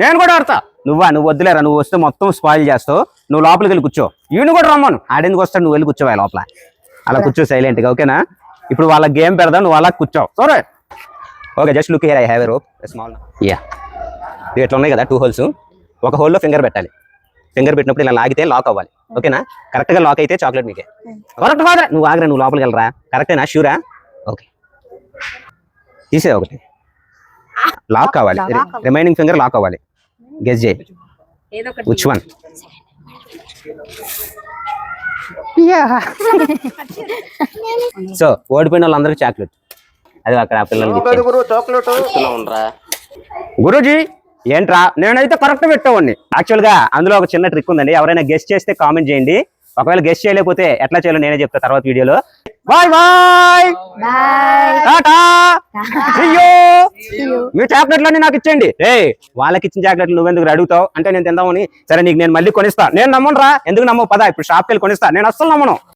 నేను కూడా ఆడతా. నువ్వు వద్దులేరా, నువ్వు వస్తే మొత్తం స్పాయిల్ చేస్తావు. నువ్వు లోపలికి వెళ్ళి కూర్చో. ఈయన కూడా రమ్మను, ఆడేందుకు వస్తాడు, నువ్వు వెళ్ళి కూర్చోవాలి లోపల. అలా కూర్చో సైలెంట్ గా, ఓకేనా? ఇప్పుడు వాళ్ళ గేమ్ పెడదాం, నువ్వు అలా కూర్చోవు. సరే okay, just look here, I have a rope small. Yeah, ఇవి ఎట్లా ఉన్నాయి కదా, 2 holes. ఒక హోల్లో ఫింగర్ పెట్టాలి. ఫింగర్ పెట్టినప్పుడు ఇలా లాగితే లాక్ అవ్వాలి, ఓకేనా? కరెక్ట్ గా లాక్ అయితే చాక్లెట్ మీకే. కరెక్ట్ కాదా? నువ్వు ఆగరా, నువ్వు లోపలికి వెళ్ళరా. కరెక్టేనా? షూరా? ఓకే, తీసే ఒకటి లాక్ కావాలి. రిమైనింగ్ ఫింగర్ లాక్ అవ్వాలి. గెస్ చేయి, విచ్ వన్? సో ఓడిపోయిన వాళ్ళందరికీ చాక్లెట్. అది అక్కడ ఆ పిల్లలకి గురూజీ. ఏంట్రా, నేనైతే కరెక్ట్ పెట్టేవాడిని. యాక్చువల్ గా అందులో ఒక చిన్న ట్రిక్ ఉందండి. ఎవరైనా గెస్ట్ చేస్తే కామెంట్ చేయండి. ఒకవేళ గెస్ట్ చేయలేకపోతే ఎట్లా చేయాలో నేనే చెప్తా తర్వాత వీడియోలో. బాయ్ బాయ్, టాటా, మీ చాక్లెట్లన్నీ నాకు ఇచ్చేయండి. వాళ్ళకి ఇచ్చిన చాక్లెట్లు నువ్వెందుకు అడుగుతావు అంటే నేను తిందామని. సరే నీకు నేను మళ్ళీ కొనిస్తా. నేను నమ్మను రా. ఎందుకు నమ్మవు? పదా ఇప్పుడు షాప్కి వెళ్ళి కొనిస్తా. నేను అస్సలు నమ్మను.